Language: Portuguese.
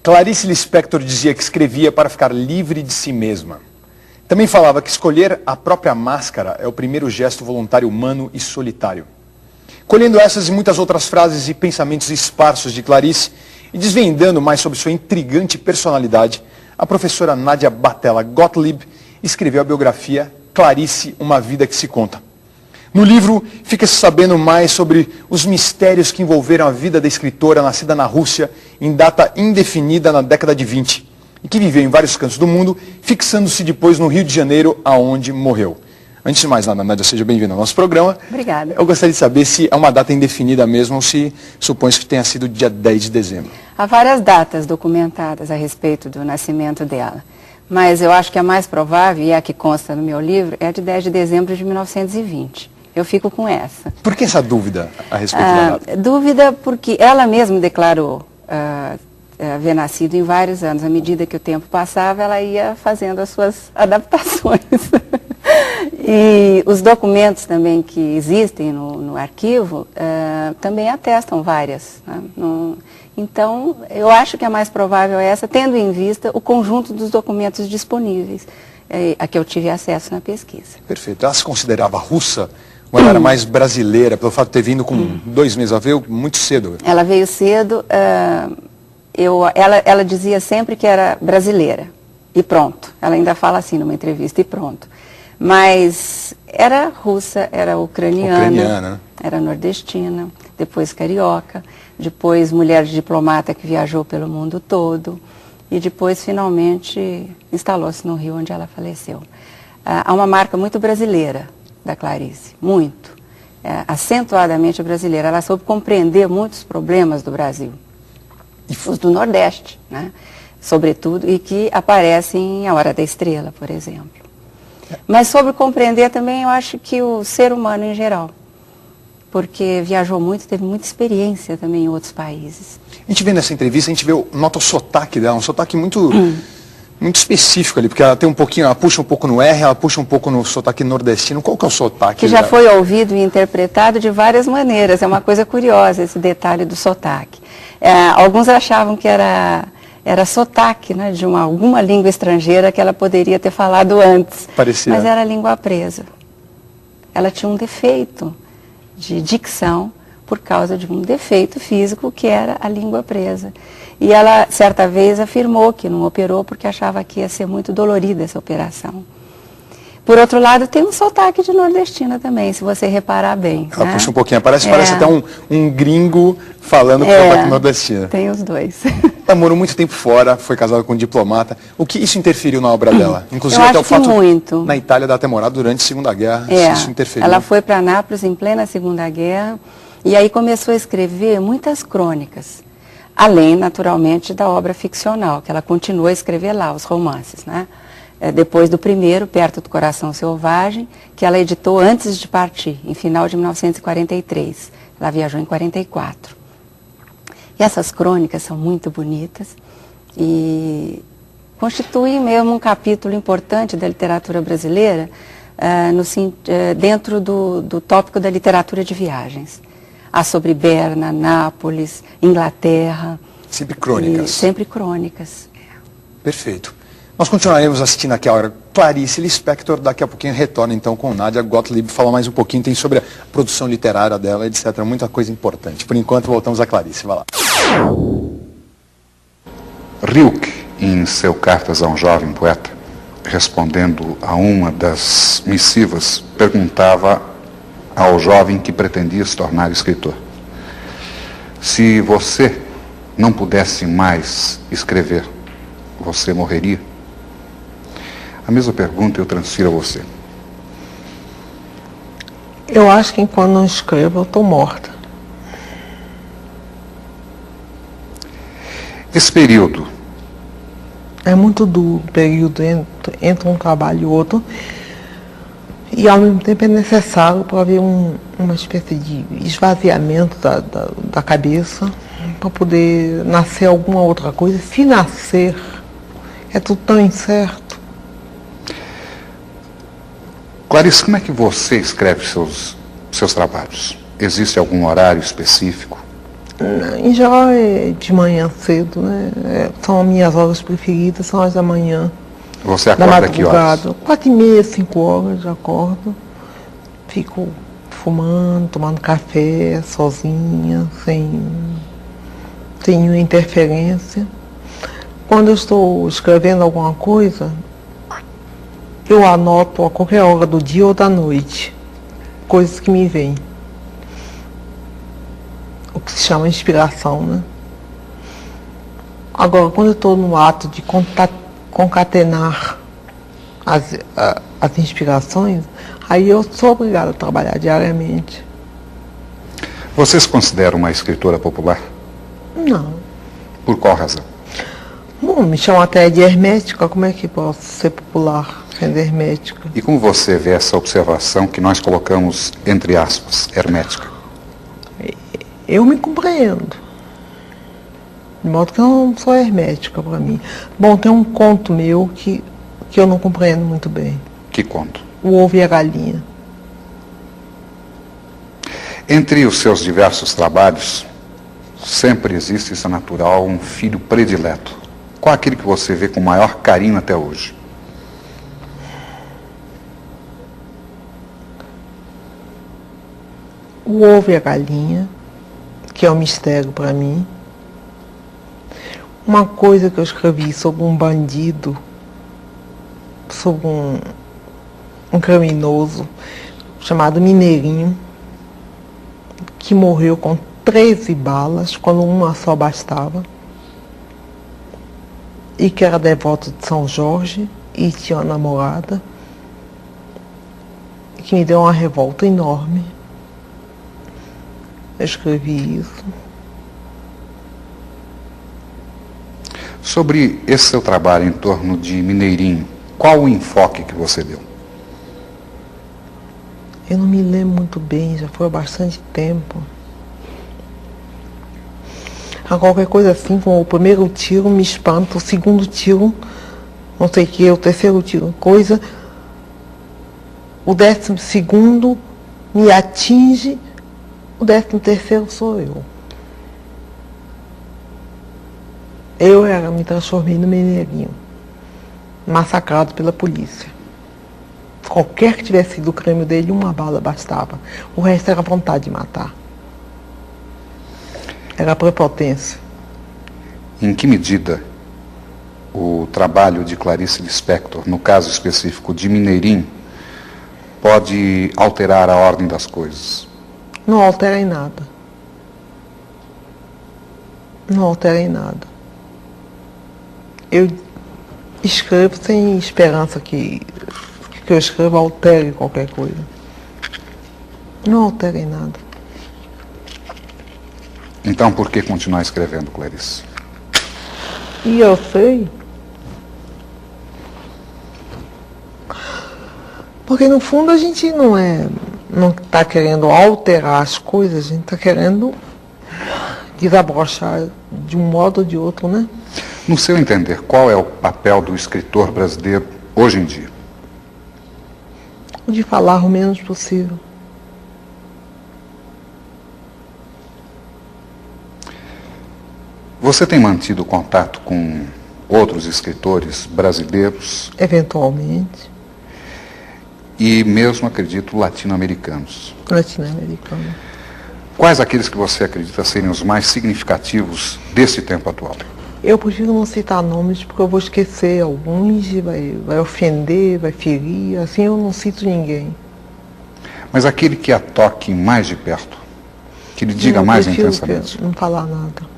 Clarice Lispector dizia que escrevia para ficar livre de si mesma. Também falava que escolher a própria máscara é o primeiro gesto voluntário humano e solitário. Colhendo essas e muitas outras frases e pensamentos esparsos de Clarice e desvendando mais sobre sua intrigante personalidade, a professora Nádia Batella Gottlieb escreveu a biografia Clarice, uma vida que se conta. No livro, fica-se sabendo mais sobre os mistérios que envolveram a vida da escritora nascida na Rússia em data indefinida na década de 20 e que viveu em vários cantos do mundo, fixando-se depois no Rio de Janeiro, aonde morreu. Antes de mais nada, Nádia, seja bem-vinda ao nosso programa. Obrigada. Eu gostaria de saber se é uma data indefinida mesmo ou se supõe-se que tenha sido dia 10 de dezembro. Há várias datas documentadas a respeito do nascimento dela, mas eu acho que a mais provável, e a que consta no meu livro, é a de 10 de dezembro de 1920. Eu fico com essa. Por que essa dúvida a respeito da data? Dúvida porque ela mesma declarou haver nascido em vários anos. À medida que o tempo passava, ela ia fazendo as suas adaptações. E os documentos também que existem no arquivo também atestam várias. Né? Então, eu acho que a mais provável é essa, tendo em vista o conjunto dos documentos disponíveis, a que eu tive acesso na pesquisa. Perfeito. Ela se considerava russa? Ou ela era mais brasileira, pelo fato de ter vindo com 2 meses? Ela veio muito cedo. Ela veio cedo. Ela dizia sempre que era brasileira. E pronto. Ela ainda fala assim numa entrevista, e pronto. Mas era russa, era ucraniana, era nordestina, depois carioca, depois mulher de diplomata que viajou pelo mundo todo. E depois, finalmente, instalou-se no Rio, onde ela faleceu. Há uma marca muito brasileira da Clarice, muito, acentuadamente brasileira. Ela soube compreender muitos problemas do Brasil, os do Nordeste, né? Sobretudo, e que aparecem em A Hora da Estrela, por exemplo. Mas sobre compreender também, eu acho que o ser humano em geral, porque viajou muito, teve muita experiência também em outros países. A gente vê nessa entrevista, a gente nota o sotaque dela, um sotaque muito específico ali, porque ela tem um pouquinho, ela puxa um pouco no R, ela puxa um pouco no sotaque nordestino. Qual que é o sotaque? Que já foi ouvido e interpretado de várias maneiras. É uma coisa curiosa esse detalhe do sotaque. Alguns achavam que era sotaque, né, de alguma língua estrangeira que ela poderia ter falado antes. Parecia. Mas era língua presa. Ela tinha um defeito de dicção por causa de um defeito físico que era a língua presa. E ela, certa vez, afirmou que não operou porque achava que ia ser muito dolorida essa operação. Por outro lado, tem um sotaque de nordestina também, se você reparar bem. Ela né? puxa um pouquinho, parece até um gringo falando com sotaque nordestino. Tem os dois. Ela morou muito tempo fora, foi casada com um diplomata. O que isso interferiu na obra dela? Inclusive Eu até acho o fato muito. Na Itália dela ter morado durante a Segunda Guerra, isso interferiu. Ela foi para Nápoles em plena Segunda Guerra e aí começou a escrever muitas crônicas. Além, naturalmente, da obra ficcional, que ela continuou a escrever lá, os romances, né? Depois do primeiro, Perto do Coração Selvagem, que ela editou antes de partir, em final de 1943. Ela viajou em 44. E essas crônicas são muito bonitas e constituem mesmo um capítulo importante da literatura brasileira dentro do tópico da literatura de viagens. Há sobre Berna, Nápoles, Inglaterra. Sempre crônicas. Sempre crônicas. Perfeito. Nós continuaremos assistindo aqui a hora Clarice Lispector, daqui a pouquinho retorna então com Nádia Gottlieb, falar mais um pouquinho, tem sobre a produção literária dela, etc. Muita coisa importante. Por enquanto, voltamos a Clarice, vai lá. Rilke, em seu Cartas a um Jovem Poeta, respondendo a uma das missivas, perguntava ao jovem que pretendia se tornar escritor: se você não pudesse mais escrever, você morreria? A mesma pergunta eu transfiro a você. Eu acho que enquanto não escrevo, eu estou morta. Esse período é muito duro, o período entre um trabalho e outro. E ao mesmo tempo é necessário para haver uma espécie de esvaziamento da cabeça, para poder nascer alguma outra coisa. Se nascer, é tudo tão incerto. Clarice, como é que você escreve seus trabalhos? Existe algum horário específico? Em geral é de manhã cedo, né? São minhas horas preferidas, são as da manhã. Você acorda que horas? 4h30, 5 horas já acordo. Fico fumando, tomando café, sozinha, sem nenhuma interferência. Quando eu estou escrevendo alguma coisa, eu anoto a qualquer hora do dia ou da noite, coisas que me vêm. O que se chama inspiração, né? Agora, quando eu estou no ato de concatenar as inspirações, aí eu sou obrigada a trabalhar diariamente. Você se considera uma escritora popular? Não. Por qual razão? Bom, me chamam até de hermética, como é que posso ser popular sendo hermética? E como você vê essa observação que nós colocamos entre aspas, hermética? Eu me compreendo. De modo que eu não sou hermética para mim. Bom, tem um conto meu que eu não compreendo muito bem. Que conto? O Ovo e a Galinha. Entre os seus diversos trabalhos, sempre existe, isso é natural, um filho predileto. Qual é aquele que você vê com maior carinho até hoje? O Ovo e a Galinha, que é um mistério para mim. Uma coisa que eu escrevi sobre um bandido, sobre um criminoso chamado Mineirinho, que morreu com 13 balas, quando uma só bastava, e que era devoto de São Jorge e tinha uma namorada, que me deu uma revolta enorme. Eu escrevi isso. Sobre esse seu trabalho em torno de Mineirinho, qual o enfoque que você deu? Eu não me lembro muito bem, já foi há bastante tempo. A qualquer coisa assim, como o primeiro tiro me espanta, o segundo tiro, não sei o que, o terceiro tiro, coisa, o 12º me atinge, o 13º sou eu. Eu me transformei no Mineirinho, massacrado pela polícia. Qualquer que tivesse sido o crime dele, uma bala bastava. O resto era vontade de matar. Era a prepotência. Em que medida o trabalho de Clarice Lispector, no caso específico de Mineirinho, pode alterar a ordem das coisas? Não altera em nada. Não altera em nada. Eu escrevo sem esperança que eu escreva altere qualquer coisa. Não altera em nada. Então por que continuar escrevendo, Clarice? E eu sei. Porque no fundo a gente não está querendo alterar as coisas, a gente está querendo desabrochar de um modo ou de outro, né? No seu entender, qual é o papel do escritor brasileiro hoje em dia? O de falar o menos possível. Você tem mantido contato com outros escritores brasileiros? Eventualmente. E mesmo, acredito, latino-americanos. Latino-americano. Quais aqueles que você acredita serem os mais significativos desse tempo atual? Eu prefiro não citar nomes porque eu vou esquecer alguns e vai ofender, vai ferir, assim eu não cito ninguém. Mas aquele que a toque mais de perto, que lhe diga mais intensamente. Não falar nada.